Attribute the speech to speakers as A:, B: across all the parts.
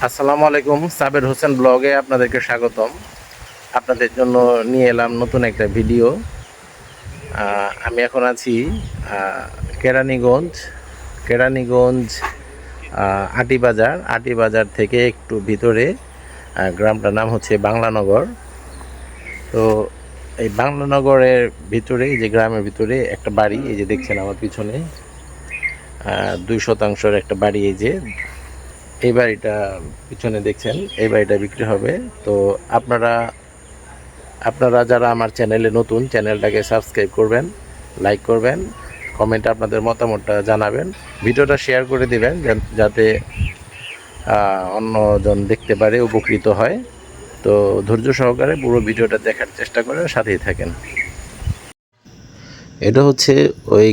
A: আসসালামু আলাইকুম। সাবের হোসেন ব্লগে আপনাদেরকে স্বাগতম। আপনাদের জন্য নিয়ে এলাম নতুন একটা ভিডিও। আমি এখন আছি কেরানীগঞ্জ কেরানীগঞ্জ আটিবাজার থেকে একটু ভিতরে। গ্রামটার নাম হচ্ছে বাংলানগর। তো এই বাংলানগরের ভিতরে, এই যে গ্রামের ভিতরে একটা বাড়ি, এই যে দেখছেন আমার পিছনে 2% একটা বাড়ি। এই বাড়িটা পিছনে দেখছেন, এই বাড়িটা বিক্রি হবে। তো আপনারা যারা আমার চ্যানেলে নতুন, চ্যানেলটাকে সাবস্ক্রাইব করবেন, লাইক করবেন, কমেন্টে আপনাদের মতামতটা জানাবেন, ভিডিওটা শেয়ার করে দিবেন যাতে অন্যজন দেখতে পারে, উপকৃত হয়। তো ধৈর্য সহকারে পুরো ভিডিওটা দেখার চেষ্টা করেন, সাথেই থাকেন। এটা হচ্ছে ওই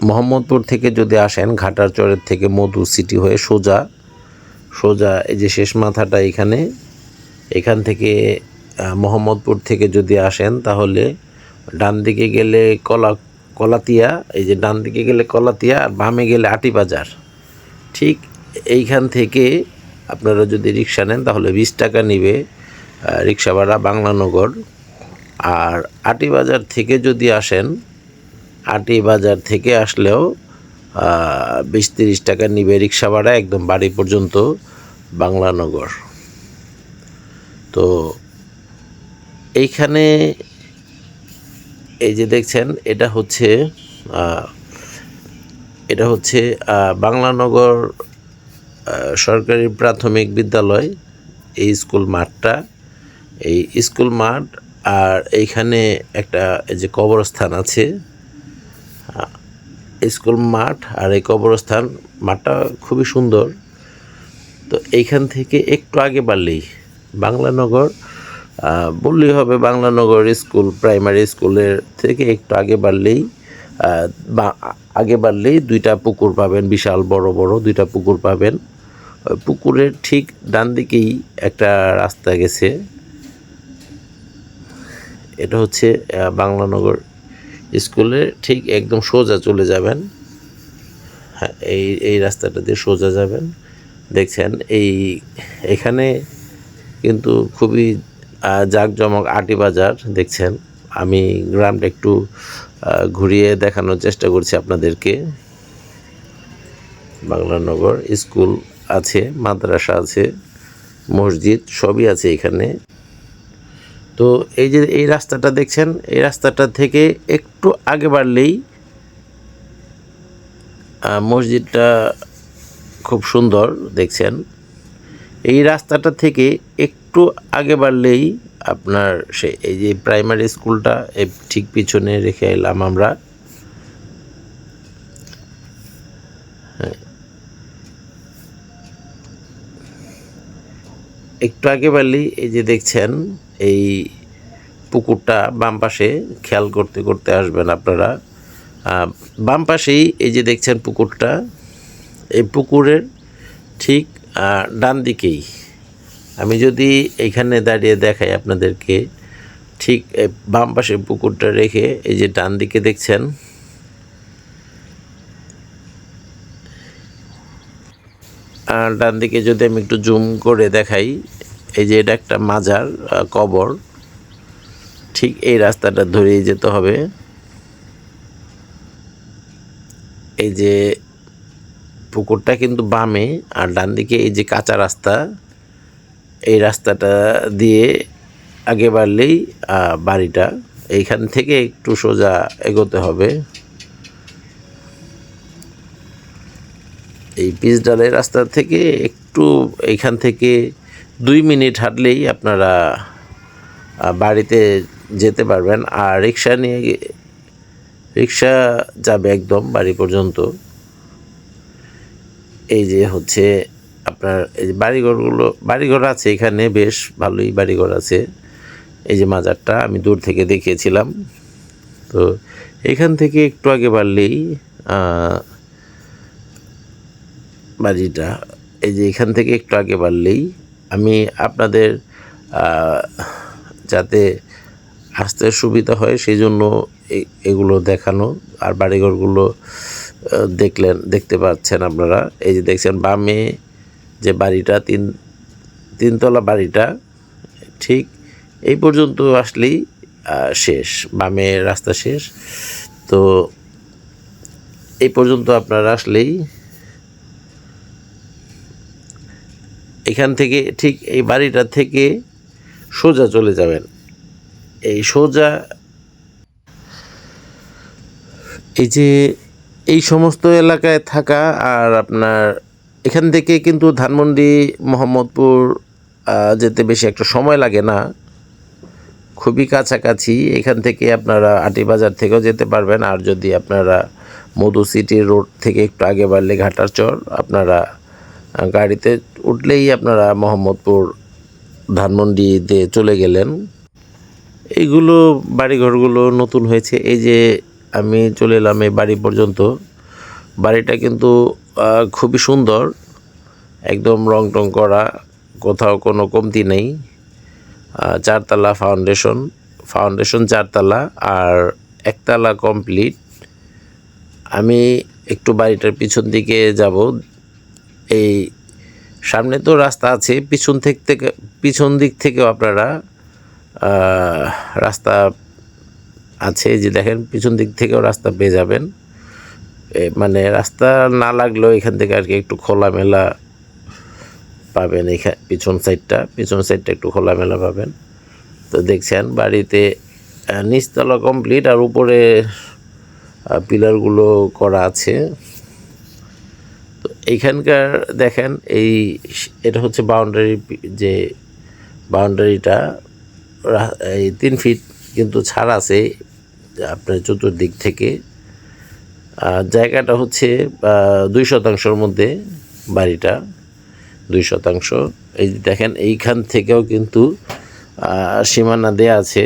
A: মোহাম্মদপুর থেকে যদি আসেন, ঘাটার চরের থেকে মধু সিটি হয়ে সোজা সোজা এই যে শেষ মাথাটা এখান থেকে মোহাম্মদপুর থেকে যদি আসেন, তাহলে ডান দিকে গেলে কলাতিয়া, এই যে ডান দিকে গেলে কলাতিয়া, আর বামে গেলে আটিবাজার। ঠিক এইখান থেকে আপনারা যদি রিক্সা নেন, তাহলে 20 টাকা নিবে রিক্সা ভাড়া বাংলানগর। আর আটিবাজার থেকে যদি আসেন, আটিবাজার থেকে আসলেও 20-30 টাকা নিবে রিক্সা ভাড়া একদম বাড়ি পর্যন্ত বাংলানগর। তো এইখানে এই যে দেখছেন, এটা হচ্ছে বাংলানগর সরকারি প্রাথমিক বিদ্যালয়। এই স্কুল মাঠটা, এই স্কুল মাঠ, আর এইখানে একটা এই যে কবরস্থান আছে। স্কুল মাঠ আর এই কবরস্থান, মাঠটা খুবই সুন্দর। তো এইখান থেকে একটু আগে বাড়লেই বাংলানগর, বললেই হবে বাংলানগর স্কুল, প্রাইমারি স্কুলের থেকে একটু আগে বাড়লেই দুইটা পুকুর পাবেন, বিশাল বড় বড় দুইটা পুকুর পাবেন। পুকুরের ঠিক ডান দিকেই একটা রাস্তা গেছে। এটা হচ্ছে বাংলানগর স্কুলের ঠিক একদম সোজা চলে যাবেন। হ্যাঁ, এই রাস্তাটা দিয়ে সোজা যাবেন। দেখছেন এখানে কিন্তু খুবই জাঁকজমক আটিবাজার। দেখছেন, আমি গ্রামটা একটু ঘুরিয়ে দেখানোর চেষ্টা করছি আপনাদেরকে। বাংলানগর স্কুল আছে, মাদ্রাসা আছে, মসজিদ সবই আছে এখানে। তো এই যে এই রাস্তাটা দেখছেন, এই রাস্তাটা থেকে একটু আগে বাড়লেই মসজিদটা খুব সুন্দর। দেখছেন, এই রাস্তাটা থেকে একটু আগে বাড়লেই আপনার এই যে প্রাইমারি স্কুলটা ঠিক পিছনে রেখে এলাম আমরা। একটু আগে বাড়লেই এই যে দেখছেন, এই পুকুরটা বাম পাশে, খেয়াল করতে করতে আসবেন আপনারা। বাম পাশেই এই যে দেখছেন পুকুরটা, এই পুকুরের ঠিক ডান দিকেই, আমি যদি এইখানে দাঁড়িয়ে দেখাই আপনাদেরকে, ঠিক বাম পাশে পুকুরটা রেখে এই যে ডান দিকে দেখছেন, ডান দিকে যদি আমি একটু জুম করে দেখাই, এই যে এটা একটা মাজার, কবর। ঠিক এই রাস্তাটা ধরেই যেতে হবে। এই যে পুকুরটা কিন্তু বামে, আর ডান দিকে এই যে কাঁচা রাস্তা, এই রাস্তাটা দিয়ে আগে বাড়লেই বাড়িটা। এইখান থেকে একটু সোজা এগোতে হবে। এই পিচঢালাই রাস্তা থেকে একটু, এইখান থেকে 2 মিনিট হাঁটলেই আপনারা বাড়িতে যেতে পারবেন। আর রিক্সা যাবে একদম বাড়ি পর্যন্ত। এই যে হচ্ছে আপনার এই যে বাড়িঘর আছে এখানে, বেশ ভালোই বাড়িঘর আছে। এই যে মাজারটা আমি দূর থেকে দেখিয়েছিলাম। তো এখান থেকে একটু আগে বাড়লেই বাড়িটা, এই যে এখান থেকে একটু আগে বাড়লেই, আমি আপনাদের যাতে আসতে সুবিধা হয় সেই জন্য এগুলো দেখানো। আর বাড়িঘরগুলো দেখতে পাচ্ছেন আপনারা। এই যে দেখছেন বামে যে বাড়িটা, তিনতলা বাড়িটা ঠিক এই পর্যন্ত আসলেই শেষ, বামে রাস্তা শেষ। তো এই পর্যন্ত আপনারা আসলেই এখান থেকে ঠিক এই বাড়িটা থেকে সোজা চলে যাবেন। এই সোজা এই যে এই সমস্ত এলাকায় থাকা, আর আপনার এখান থেকে কিন্তু ধানমন্ডি মোহাম্মদপুর যেতে বেশি একটা সময় লাগে না, খুবই কাছাকাছি। এখান থেকে আপনারা আটিবাজার থেকেও যেতে পারবেন, আর যদি আপনারা মধু সিটি রোড থেকে একটু আগে বাড়লে ঘাটার চর, আপনারা গাড়িতে উঠলেই আপনারা মোহাম্মদপুর ধানমন্ডিতে চলে গেলেন। এইগুলো বাড়িঘরগুলো নতুন হয়েছে। এই যে আমি চলে এলাম এই বাড়ি পর্যন্ত। বাড়িটা কিন্তু খুবই সুন্দর, একদম রং টং করা, কোথাও কোনো কমতি নেই। চারতলা ফাউন্ডেশন চারতলা, আর একতলা কমপ্লিট। আমি একটু বাড়িটার পিছন দিকে যাব। এই সামনে তো রাস্তা আছে, পিছন দিক থেকেও আপনারা রাস্তা আছে, যে দেখেন পিছন দিক থেকেও রাস্তা পেয়ে যাবেন। মানে রাস্তা না লাগলেও এখান থেকে আর কি একটু খোলামেলা পাবেন। এখানে পিছন সাইডটা একটু খোলামেলা পাবেন। তো দেখছেন বাড়িতে নিচতলা কমপ্লিট, আর উপরে পিলারগুলো করা আছে। তো এইখানকার দেখেন এটা হচ্ছে যে বাউন্ডারিটা এই 3 ফিট কিন্তু ছাড় আছে আপনার চতুর্দিক থেকে। জায়গাটা হচ্ছে 2% মধ্যে বাড়িটা, 2%। এই দেখেন এইখান থেকেও কিন্তু সীমানা দেয়া আছে।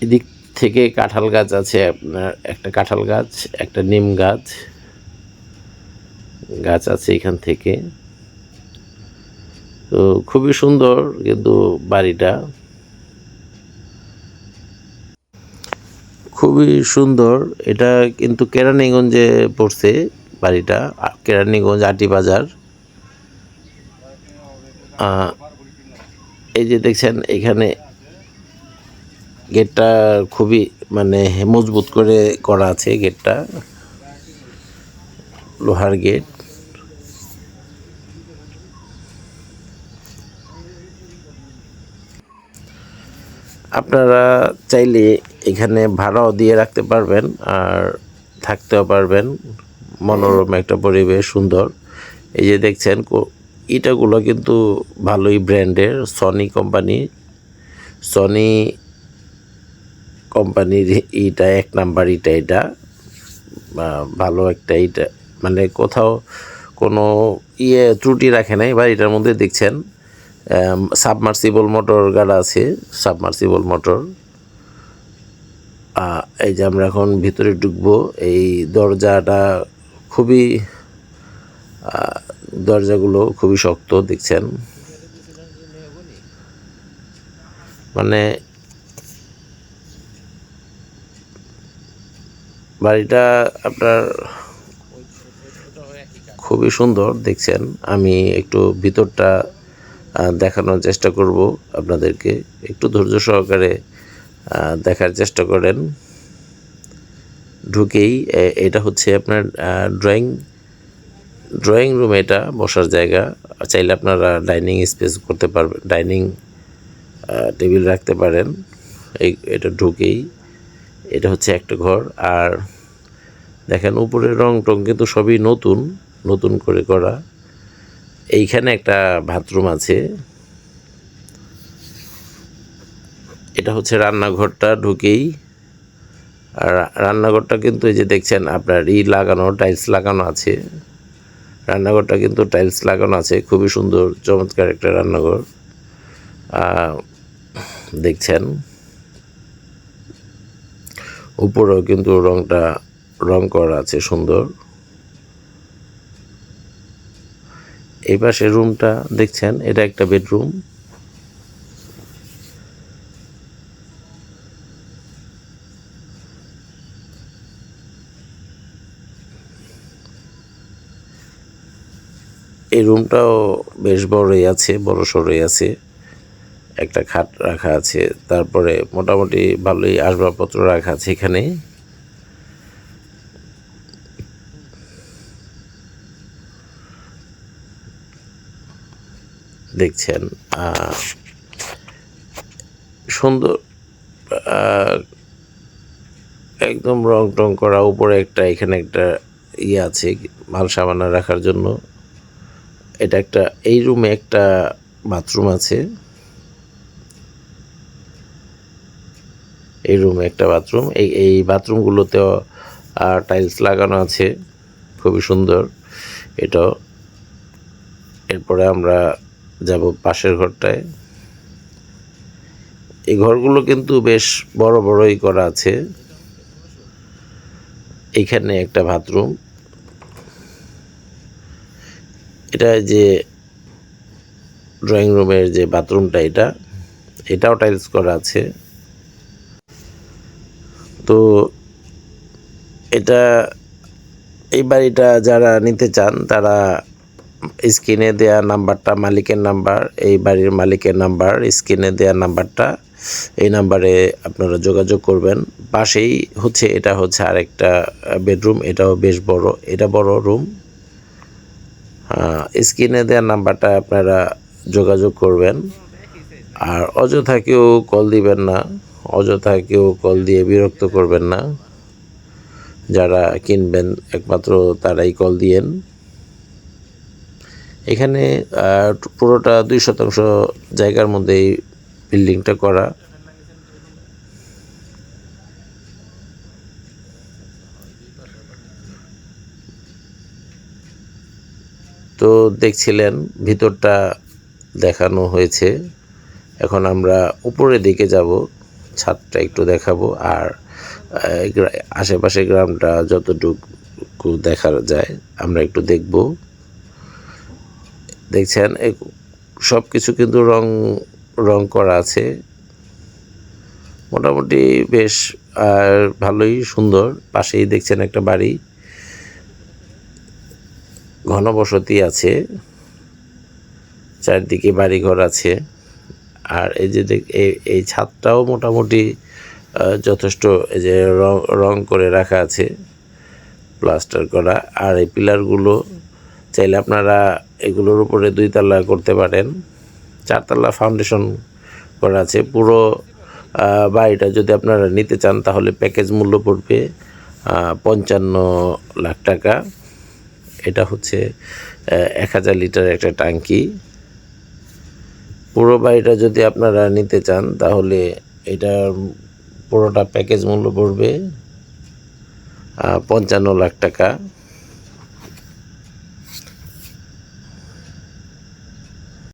A: এদিক থেকে কাঁঠাল গাছ আছে, আপনার একটা কাঁঠাল গাছ, একটা নিম গাছ আছে এখান থেকে। তো খুবই সুন্দর কিন্তু বাড়িটা খুবই সুন্দর। এটা কিন্তু কেরানীগঞ্জে পড়ছে বাড়িটা, কেরানীগঞ্জ আটিবাজার। এই যে দেখছেন এখানে গেটটা খুবই মানে মজবুত করে করা আছে, গেটটা লোহার গেট। আপনারা চাইলে এখানে ভাড়াও দিয়ে রাখতে পারবেন, আর থাকতেও পারবেন। মনোরম একটা পরিবেশ, সুন্দর। এই যে দেখছেন ইটাগুলো কিন্তু ভালোই ব্র্যান্ডের, সনি কোম্পানির ইটা, 1 নাম্বার ইটা। এটা ভালো একটা ইটা, মানে কোথাও কোনো ত্রুটি রাখে নাই বাড়িটার মধ্যে। দেখছেন সাবমার্সিবল মোটর গাড়া আছে, সাবমার্সিবল মোটর। এই যে আমরা এখন ভিতরে ঢুকবো। এই দরজাগুলো খুবই শক্ত, দেখছেন। মানে বাড়িটা আপনার খুবই সুন্দর, দেখছেন। আমি একটু ভিতরটা দেখানোর চেষ্টা করব আপনাদেরকে, একটু ধৈর্য সহকারে দেখার চেষ্টা করেন। ঢুকেই এটা হচ্ছে আপনার ড্রয়িং রুম, এটা বসার জায়গা। চাইলে আপনারা ডাইনিং স্পেস করতে পারবেন, ডাইনিং টেবিল রাখতে পারেন। এটা ঢুকেই এটা হচ্ছে একটা ঘর। আর দেখেন উপরের রং টং কিন্তু সবই নতুন করে করা। এইখানে একটা বাথরুম আছে। এটা হচ্ছে রান্নাঘরটা ঢুকেই। আর রান্নাঘরটা কিন্তু এই যে দেখছেন আপনার টাইলস লাগানো আছে। রান্নাঘরটা কিন্তু টাইলস লাগানো আছে, খুবই সুন্দর চমৎকার একটা রান্নাঘর দেখছেন। উপরেও কিন্তু রং করা আছে সুন্দর। এই পাশে রুমটা দেখছেন, এটা একটা বেডরুম। এই রুমটাও বেশ বড়ই আছে, বড় সড়ই আছে, একটা খাট রাখা আছে, তারপরে মোটামুটি ভালোই আসবাবপত্র রাখা আছে এখানে। দেখছেন সুন্দর একদম রং টং করা, উপরে একটা এখানে একটা ইয়ে আছে মাল সামানা রাখার জন্য। এটা একটা, এই রুমে একটা বাথরুম আছে, এই রুমে একটা বাথরুম, এই বাথরুমগুলোতেও টাইলস লাগানো আছে, খুবই সুন্দর এটাও। এরপরে আমরা যাব পাশের ঘরটায়। এই ঘরগুলো কিন্তু বেশ বড় বড়ই করা আছে। এইখানে একটা বাথরুম, এটা যে ড্রয়িং রুমের যে বাথরুমটা, এটাও টাইলস করা আছে। তো এই বাড়িটা যারা নিতে চান তারা স্ক্রিনে দেয়া নাম্বারটা, মালিকের নাম্বার, এই বাড়ির মালিকের নাম্বার, স্ক্রিনে দেয়া নাম্বারটা, এই নাম্বারে আপনারা যোগাযোগ করবেন। পাশেই হচ্ছে, এটা হচ্ছে আরেকটা বেডরুম, এটাও বেশ বড়, এটা বড় রুম। স্ক্রিনে দেওয়ার নাম্বারটা আপনারা যোগাযোগ করবেন। আর অযথা কেউ কল দিবেন না, অযথা কেউ কল দিয়ে বিরক্ত করবেন না। যারা কিনবেন একমাত্র তারাই কল দিয়েন। এখানে পুরোটা 2% জায়গার মধ্যেই বিল্ডিংটা করা। তো দেখছিলেন ভিতরটা দেখানো হয়েছে, এখন আমরা উপরের দিকে যাব, ছাদটা একটু দেখাবো, আর আশেপাশে গ্রামটা যতটুকু দেখা যায় আমরা একটু দেখব। দেখছেন সব কিছু কিন্তু রং করা আছে, মোটামুটি বেশ ভালোই সুন্দর। পাশেই দেখছেন একটা বাড়ি, ঘনবসতি আছে, চারদিকে বাড়িঘর আছে। আর এই যে এই ছাদটাও মোটামুটি যথেষ্ট, এই যে রং করে রাখা আছে, প্লাস্টার করা। আর এই পিলারগুলো চাইলে আপনারা এগুলোর উপরে 2 তলা করতে পারেন, 4 তলা ফাউন্ডেশন করা আছে। পুরো বাড়িটা যদি আপনারা নিতে চান তাহলে প্যাকেজ মূল্য পড়বে 55 লাখ টাকা। এটা হচ্ছে 1000 লিটারের একটা ট্যাঙ্কি। পুরো বাড়িটা যদি আপনারা নিতে চান তাহলে এটার পুরোটা প্যাকেজ মূল্য পড়বে 55 লাখ টাকা।